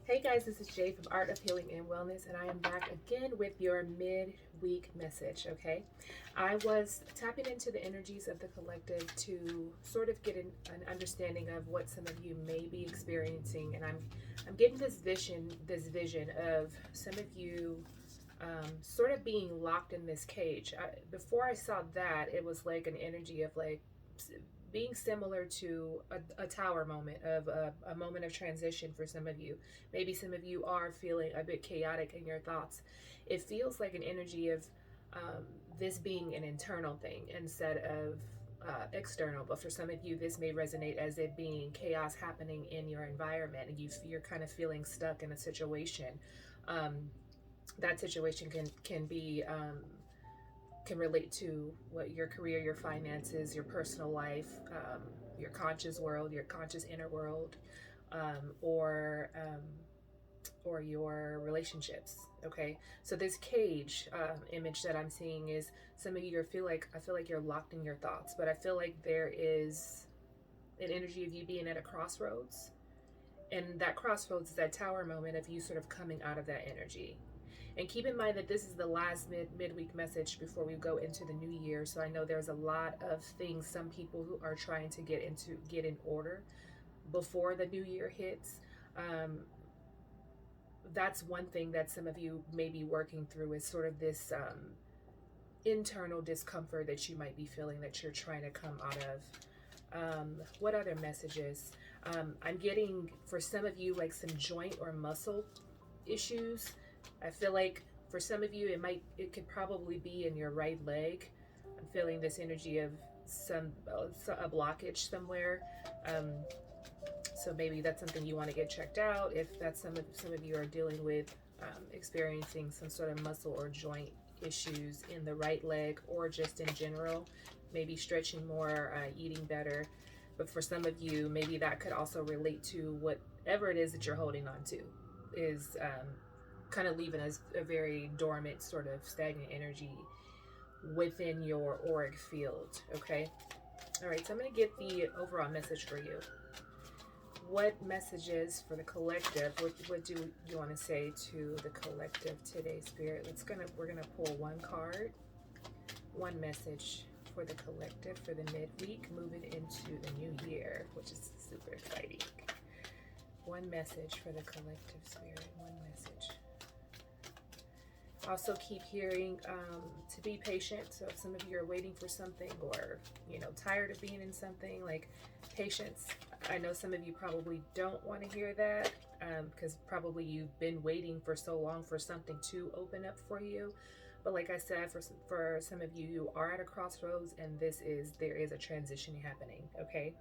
Hey guys, this is Jay from Art of Healing and Wellness, and I am back again with your midweek message. Okay, I was tapping into the energies of the collective to sort of get an understanding of what some of you may be experiencing, and I'm getting this vision of some of you sort of being locked in this cage. Before I saw that, it was like an energy of like being similar to a tower moment of a moment of transition for some of you. Maybe some of you are feeling a bit chaotic in your thoughts. It feels like an energy of um, this being an internal thing instead of external. But for some of you, this may resonate as it being chaos happening in your environment, and you're kind of feeling stuck in a situation. Um, that situation can be can relate to what your career, your finances, your personal life, your conscious world, your conscious inner world, um, or um, or your relationships. Okay, so this cage image that I'm seeing is some of you I feel like you're locked in your thoughts, but I feel like there is an energy of you being at a crossroads, and that crossroads is that tower moment of you sort of coming out of that energy. And keep in mind that this is the last midweek message before we go into the new year. So I know there's a lot of things some people who are trying to get in order before the new year hits. Um, that's one thing that some of you may be working through is sort of this internal discomfort that you might be feeling that you're trying to come out of. What other messages? I'm getting for some of you like some joint or muscle issues. I feel like for some of you it could probably be in your right leg. I'm feeling this energy of a blockage somewhere. Um, so maybe that's something you want to get checked out. If that's some of you are dealing with experiencing some sort of muscle or joint issues in the right leg or just in general, maybe stretching more, eating better. But for some of you, maybe that could also relate to whatever it is that you're holding on to is kind of leaving a very dormant, sort of stagnant energy within your auric field. Okay. All right. So I'm going to get the overall message for you. What messages for the collective? What do you want to say to the collective today, Spirit? We're gonna pull one card, one message for the collective for the midweek, moving into the new year, which is super exciting. One message for the collective, Spirit. One message. Also, keep hearing to be patient. So, if some of you are waiting for something, or tired of being in something, like patience. I know some of you probably don't want to hear that because probably you've been waiting for so long for something to open up for you. But like I said, for some of you, you are at a crossroads, and there is a transition happening. Okay,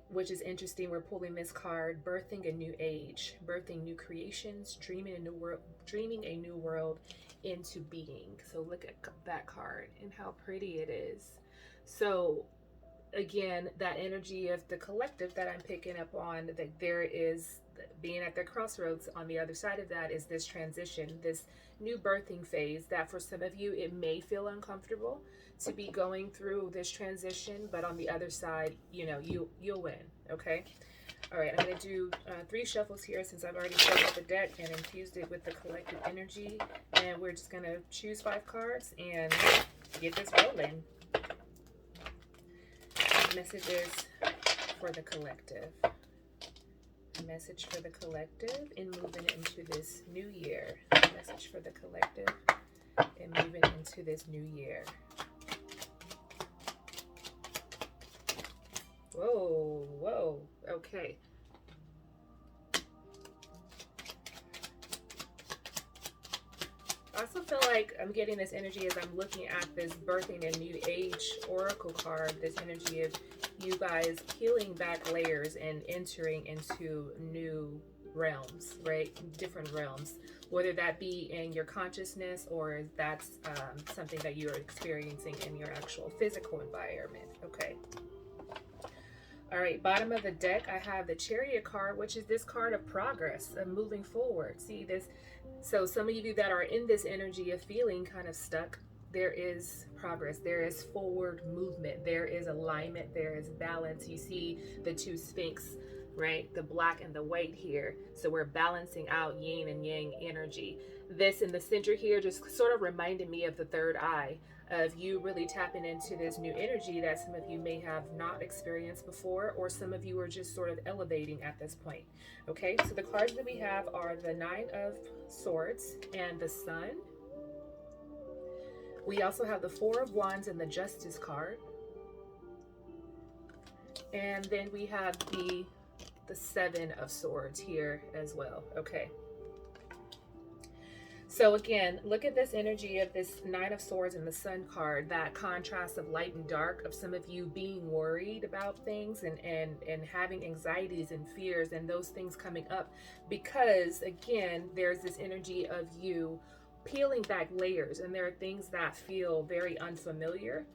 which is interesting. We're pulling this card, birthing a new age, birthing new creations, dreaming a new world into being. So look at that card and how pretty it is. So again, that energy of the collective that I'm picking up on, that there is being at the crossroads. On the other side of that is this transition, this new birthing phase that for some of you it may feel uncomfortable to be going through this transition, but on the other side, you'll win. Okay. All right, I'm going to do 3 shuffles here since I've already shuffled the deck and infused it with the collective energy, and we're just going to choose 5 cards and get this rolling. Messages for the collective. Message for the collective in moving into this new year. Message for the collective in moving into this new year. Whoa. Okay. I also feel like I'm getting this energy as I'm looking at this birthing a new age oracle card, this energy of you guys peeling back layers and entering into new realms, right? Different realms, whether that be in your consciousness or that's something that you're experiencing in your actual physical environment. Okay. All right, bottom of the deck, I have the Chariot card, which is this card of progress, of moving forward. See this? So some of you that are in this energy of feeling kind of stuck, there is progress. There is forward movement. There is alignment. There is balance. You see the 2 Sphinx right? The black and the white here. So we're balancing out yin and yang energy. This in the center here just sort of reminded me of the third eye, of you really tapping into this new energy that some of you may have not experienced before, or some of you are just sort of elevating at this point. Okay, so the cards that we have are the Nine of Swords and the Sun. We also have the Four of Wands and the Justice card. And then we have the Seven of Swords here as well. Okay. So again, look at this energy of this Nine of Swords and the Sun card, that contrast of light and dark, of some of you being worried about things and having anxieties and fears and those things coming up, because again, there's this energy of you peeling back layers, and there are things that feel very unfamiliar.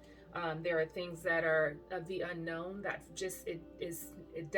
There are things that are of the unknown that just it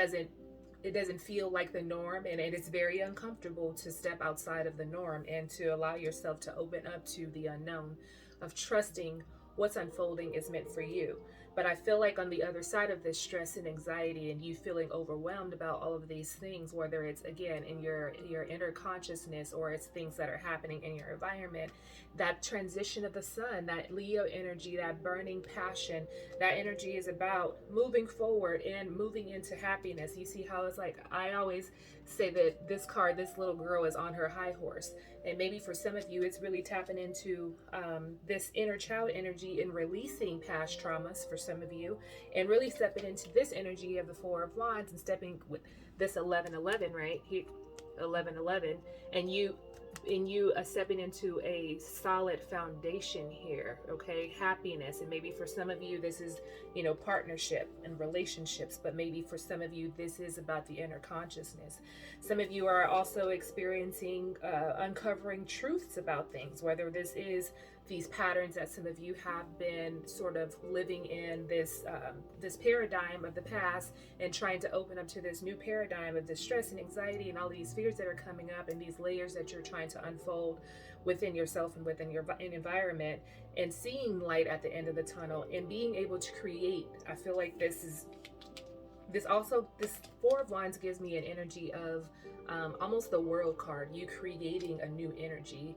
doesn't feel like the norm, and it is very uncomfortable to step outside of the norm and to allow yourself to open up to the unknown, of trusting what's unfolding is meant for you. But I feel like on the other side of this stress and anxiety and you feeling overwhelmed about all of these things, whether it's again in your inner consciousness or it's things that are happening in your environment, that transition of the sun, that Leo energy, that burning passion, that energy is about moving forward and moving into happiness. You see how it's like, I always say that this card, this little girl is on her high horse. And maybe for some of you, it's really tapping into this inner child energy and releasing past traumas for some of you, and really stepping into this energy of the Four of Wands and stepping with this 1111, right? Here, 1111, and you stepping into a solid foundation here. Okay, happiness. And maybe for some of you this is, you know, partnership and relationships, but maybe for some of you this is about the inner consciousness. Some of you are also experiencing uncovering truths about things, whether this is these patterns that some of you have been sort of living in, this this paradigm of the past, and trying to open up to this new paradigm of the stress and anxiety and all these fears that are coming up, and these layers that you're trying to unfold within yourself and within your environment, and seeing light at the end of the tunnel and being able to create. I feel like this Four of Wands gives me an energy of almost the World card, you creating a new energy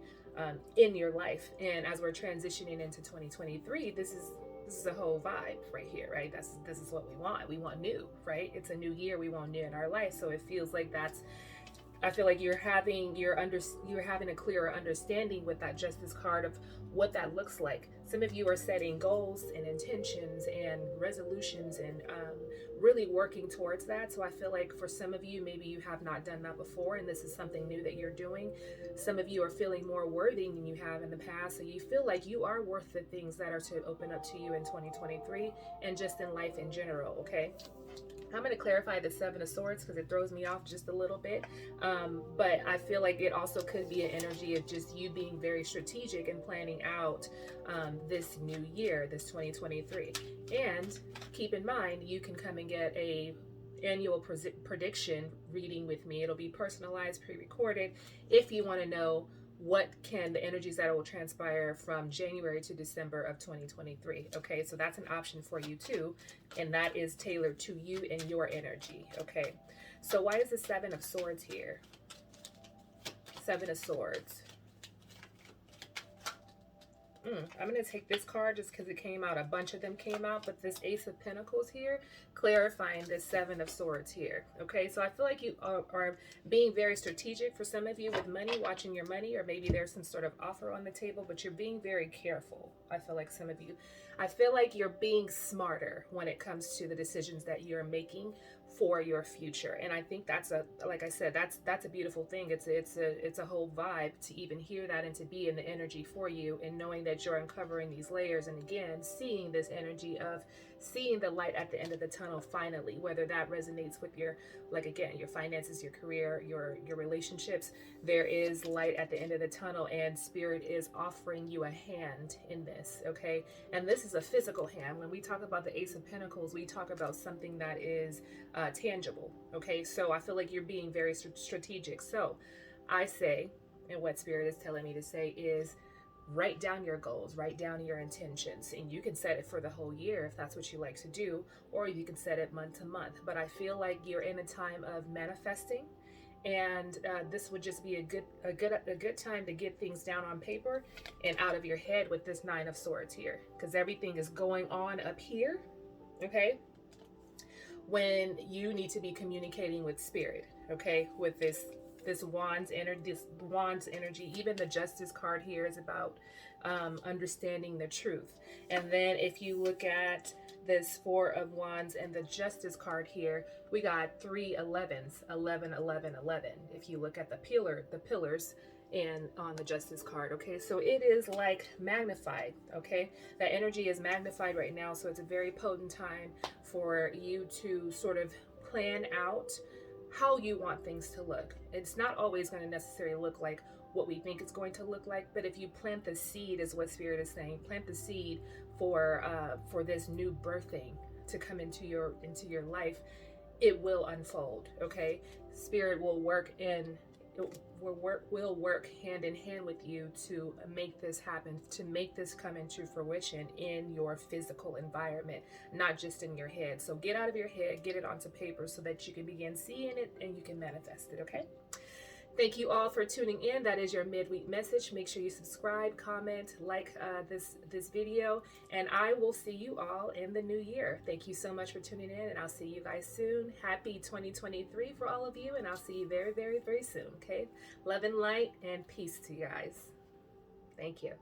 in your life. And as we're transitioning into 2023, this is a whole vibe right here, right? This is what we want. We want new, right? It's a new year. We want new in our life. So it feels like I feel like you're having a clearer understanding with that Justice card of what that looks like. Some of you are setting goals and intentions and resolutions and really working towards that. So I feel like for some of you, maybe you have not done that before, and this is something new that you're doing. Some of you are feeling more worthy than you have in the past. So you feel like you are worth the things that are to open up to you in 2023 and just in life in general, okay? I'm going to clarify the Seven of Swords because it throws me off just a little bit. But I feel like it also could be an energy of just you being very strategic and planning out this new year, this 2023. And keep in mind, you can come and get a annual prediction reading with me. It'll be personalized, pre-recorded. If you want to know what can the energies that will transpire from January to December of 2023. Okay, so that's an option for you too, and that is tailored to you and your energy. Okay, so why is the Seven of Swords here? Seven of Swords. I'm going to take this card just because it came out. A bunch of them came out, but this Ace of Pentacles here, clarifying this Seven of Swords here. Okay, so I feel like you are being very strategic for some of you with money, watching your money, or maybe there's some sort of offer on the table, but you're being very careful. I feel like some of you, I feel like you're being smarter when it comes to the decisions that you're making for your future. And I think that's like I said, that's a beautiful thing. It's a whole vibe to even hear that and to be in the energy for you, and knowing that you're uncovering these layers, and again seeing this energy of seeing the light at the end of the tunnel finally, whether that resonates with your, like again, your finances, your career, your relationships. There is light at the end of the tunnel, and Spirit is offering you a hand in this. Okay, and this is a physical hand. When we talk about the Ace of Pentacles, we talk about something that is tangible. Okay, so I feel like you're being very strategic. So I say, and what Spirit is telling me to say is, write down your goals, write down your intentions, and you can set it for the whole year if that's what you like to do, or you can set it month to month. But I feel like you're in a time of manifesting, and this would just be a good time to get things down on paper and out of your head with this Nine of Swords here, because everything is going on up here, okay, when you need to be communicating with spirit, okay, with this wands energy. Even the Justice card here is about understanding the truth. And then if you look at this Four of Wands and the Justice card here, we got 3 11s, 11 11 11. If you look at the pillars and on the Justice card, okay, so it is like magnified, okay, that energy is magnified right now. So it's a very potent time for you to sort of plan out how you want things to look. It's not always going to necessarily look like what we think it's going to look like, but if you plant the seed, is what Spirit is saying, plant the seed for this new birthing to come into your life, it will unfold, okay? Spirit will work hand in hand with you to make this happen, to make this come into fruition in your physical environment, not just in your head. So get out of your head, get it onto paper so that you can begin seeing it and you can manifest it, okay? Thank you all for tuning in. That is your midweek message. Make sure you subscribe, comment, like this video, and I will see you all in the new year. Thank you so much for tuning in, and I'll see you guys soon. Happy 2023 for all of you, and I'll see you very, very, very soon, okay? Love and light and peace to you guys. Thank you.